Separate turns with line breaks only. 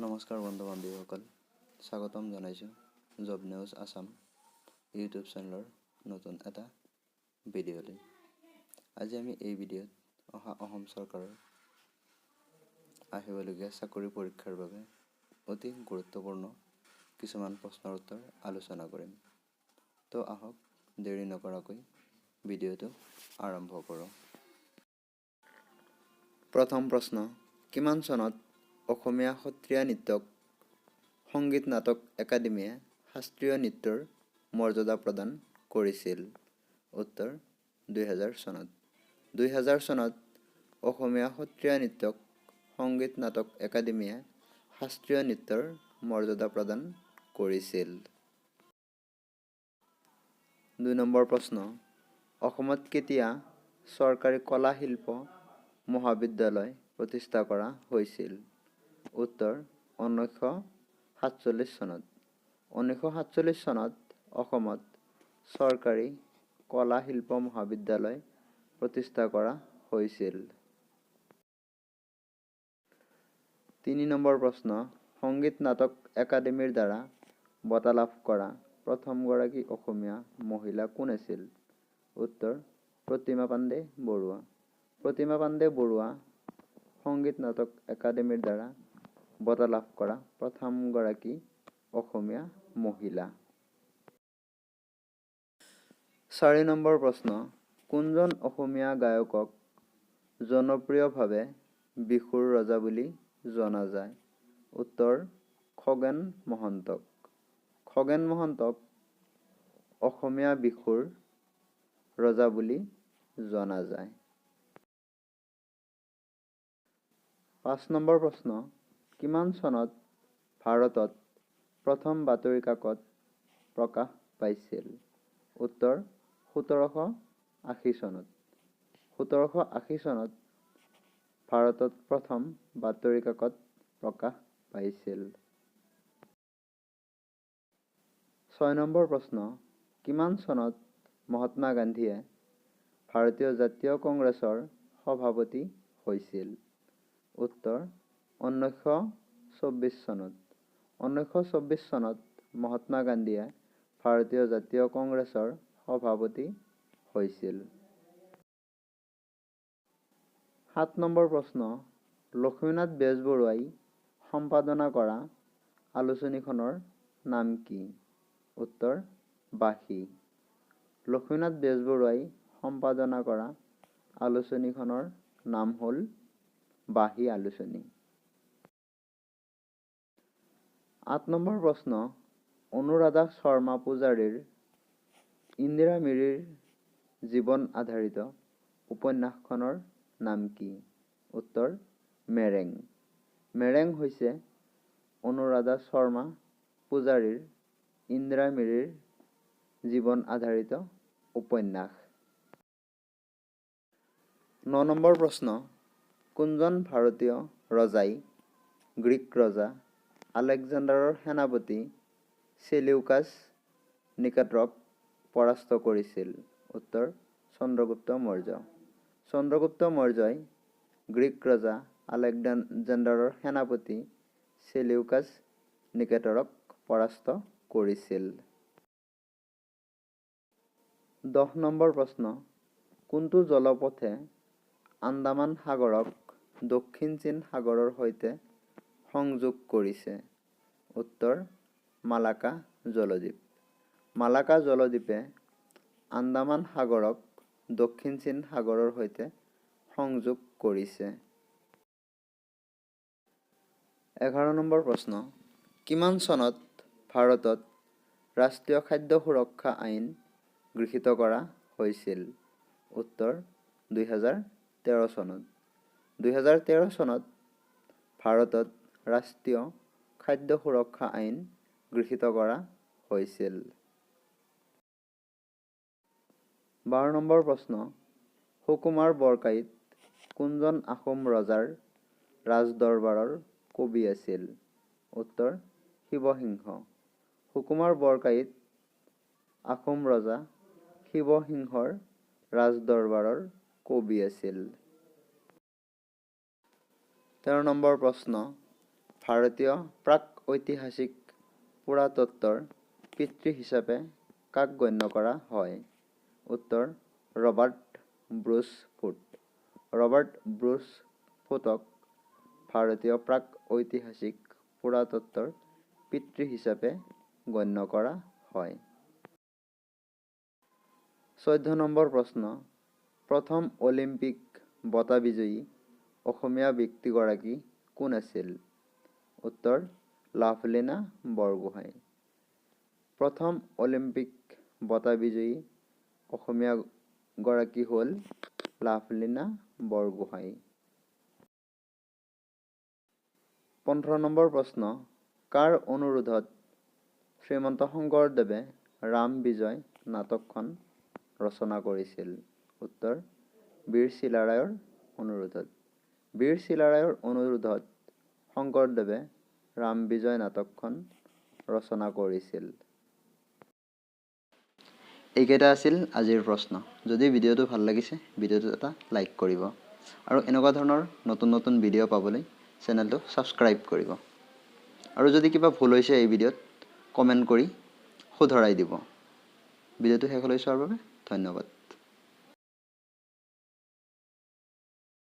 নমস্কাৰ বন্ধু বান্ধৱীসকল, স্বাগতম জনাইছোঁ জব নিউজ আছাম ইউটিউব চেনেলৰ নতুন এটা ভিডিঅ'লৈ। আজি আমি এই ভিডিঅ'ত অসম চৰকাৰৰ আহিবলগীয়া চাকৰি পৰীক্ষাৰ বাবে অতি গুৰুত্বপূৰ্ণ কিছুমান প্ৰশ্নৰ উত্তৰ আলোচনা কৰিম। তো আহক দেৰি নকৰাকৈ ভিডিঅ'টো আৰম্ভ কৰোঁ। প্ৰথম প্ৰশ্ন, কিমান চনত অসমীয়া সত্ৰীয়া নৃত্যক সংগীত নাটক একাডেমীয়ে শাস্ত্ৰীয় নৃত্যৰ মৰ্যাদা প্ৰদান কৰিছিল? উত্তৰ 2000 চনত। 2000 চনত অসমীয়া সত্ৰীয়া নৃত্যক সংগীত নাটক একাডেমীয়ে শাস্ত্ৰীয় নৃত্যৰ মৰ্যাদা প্ৰদান কৰিছিল। 2 নম্বৰ প্ৰশ্ন, অসমত কেতিয়া চৰকাৰী কলা শিল্প মহাবিদ্যালয় প্ৰতিষ্ঠা কৰা হৈছিল? উত্তৰ 1947 চনত। 1947 চনত অসমত চৰকাৰী কলা শিল্প মহাবিদ্যালয় প্ৰতিষ্ঠা কৰা হৈছিল। 3 নম্বৰ প্ৰশ্ন, সংগীত নাটক একাডেমীৰ দ্বাৰা বঁটা লাভ কৰা প্ৰথমগৰাকী অসমীয়া মহিলা কোন আছিল? উত্তৰ প্ৰতিমা পাণ্ডে বৰুৱা। প্ৰতিমা পাণ্ডে বৰুৱা সংগীত নাটক একাডেমীৰ দ্বাৰা বঁটা লাভ কৰা প্ৰথমগৰাকী অসমীয়া মহিলা। 4 নম্বৰ প্ৰশ্ন, কোনজন অসমীয়া গায়কক জনপ্ৰিয়ভাৱে বিহুৰ ৰজা বুলি জনা যায়? উত্তৰ খগেন মহন্তক। খগেন মহন্তক অসমীয়া বিহুৰ ৰজা বুলি জনা যায়। 5 নম্বৰ প্ৰশ্ন, কিমান চনত ভাৰতত প্ৰথম বাতৰি কাকত প্ৰকাশ পাইছিল? উত্তৰ 1780 চনত। 1780 চনত ভাৰতত প্ৰথম বাতৰি কাকত প্ৰকাশ পাইছিল। 6 নম্বৰ প্ৰশ্ন, কিমান চনত মহাত্মা গান্ধীয়ে ভাৰতীয় জাতীয় কংগ্ৰেছৰ সভাপতি হৈছিল? উত্তৰ 1924 চনত। 1924 চনত মহাত্মা গান্ধীয়ে ভাৰতীয় জাতীয় কংগ্ৰেছৰ সভাপতি হৈছিল। 7 নম্বৰ প্ৰশ্ন, লক্ষ্মীনাথ বেজবৰুৱাই সম্পাদনা কৰা আলোচনীখনৰ নাম কি? উত্তৰ বাঁহী। লক্ষ্মীনাথ বেজবৰুৱাই সম্পাদনা কৰা আলোচনীখনৰ নাম হ'ল বাঁহী আলোচনী। 8 নম্বৰ প্ৰশ্ন, অনুৰাধা শৰ্মা পূজাৰীৰ ইন্দিৰা মিৰিৰ জীৱন আধাৰিত উপন্যাসখনৰ নাম কি? উত্তৰ মেৰেং। মেৰেং হৈছে অনুৰাধা শৰ্মা পূজাৰীৰ ইন্দিৰা মিৰিৰ জীৱন আধাৰিত উপন্যাস। 9 নম্বৰ প্ৰশ্ন, কোনজন ভাৰতীয় ৰজাই গ্ৰীক ৰজা আলেকজাণ্ডাৰৰ সেনাপতি চেলিউকাছ নিকেটৰক পৰাস্ত কৰিছিল? উত্তৰ চন্দ্ৰগুপ্ত মৌৰ্য। চন্দ্ৰগুপ্ত মৌৰ্যই গ্ৰীক ৰজা আলেকজাণ্ডাৰৰ সেনাপতি চেলিউকাছ নিকেটৰক পৰাস্ত কৰিছিল। 10 নম্বৰ প্ৰশ্ন, কোনটো জলপথে আন্দামান সাগৰক দক্ষিণ চীন সাগৰৰ সৈতে সংযোগ কৰিছে? উত্তৰ মালাক্কা জলদ্বীপ। মালাক্কা জলদ্বীপে আন্দামান সাগৰক দক্ষিণ চীন সাগৰৰ সৈতে সংযোগ কৰিছে। 11 নম্বৰ প্ৰশ্ন, কিমান চনত ভাৰতত ৰাষ্ট্ৰীয় খাদ্য সুৰক্ষা আইন গৃহীত কৰা হৈছিল? উত্তৰ 2013 চনত। 2013 চনত ভাৰতত ৰাষ্ট্ৰীয় খাদ্য সুৰক্ষা আইন গৃহীত কৰা হৈছিল। 12 নম্বৰ প্ৰশ্ন, সুকুমাৰ বৰকাইত কোনজন আহোম ৰজাৰ ৰাজদৰবাৰৰ কবি আছিল? উত্তৰ শিৱসিংহ। সুকুমাৰ বৰকাইত আহোম ৰজা শিৱসিংহৰ ৰাজদৰবাৰৰ কবি আছিল। 13 নম্বৰ প্ৰশ্ন, ভাৰতীয় প্ৰাক-ঐতিহাসিক পুৰাতত্ত্বৰ পিতৃ হিচাপে কাক গণ্য কৰা হয়? উত্তৰ Robert Bruce Foote. Robert Bruce ফুটক ভাৰতীয় প্ৰাক-ঐতিহাসিক পুৰাতত্ত্বৰ পিতৃ হিচাপে গণ্য কৰা হয়। 14 নম্বৰ প্ৰশ্ন, প্ৰথম অলিম্পিক বঁটা বিজয়ী অসমীয়া ব্যক্তিগৰাকী কোন আছিল? উত্তৰ লাভলীনা বৰগোহাঁই। প্ৰথম অলিম্পিক বঁটা বিজয়ী অসমীয়া গৰাকী হ'ল লাভলীনা বৰগোহাঁই। 15 নম্বৰ প্ৰশ্ন, কাৰ অনুৰোধত শ্ৰীমন্ত শংকৰদেৱে ৰাম বিজয় নাটকখন ৰচনা কৰিছিল? উত্তৰ বীৰ চিলাৰায়ৰ অনুৰোধত। বীৰ চিলাৰায়ৰ অনুৰোধত শংকৰদেৱে ৰাম বিজয় নাটকখন ৰচনা কৰিছিল। এইকেইটা আছিল আজিৰ প্ৰশ্ন। যদি ভিডিঅ'টো ভাল লাগিছে, ভিডিঅ'টো এটা লাইক কৰিব আৰু এনেকুৱা ধৰণৰ নতুন নতুন ভিডিঅ' পাবলৈ চেনেলটো ছাবস্ক্ৰাইব কৰিব। আৰু যদি কিবা ভুল হৈছে এই ভিডিঅ'ত কমেণ্ট কৰি শুধৰাই দিব। ভিডিঅ'টো শেষলৈ চোৱাৰ বাবে ধন্যবাদ।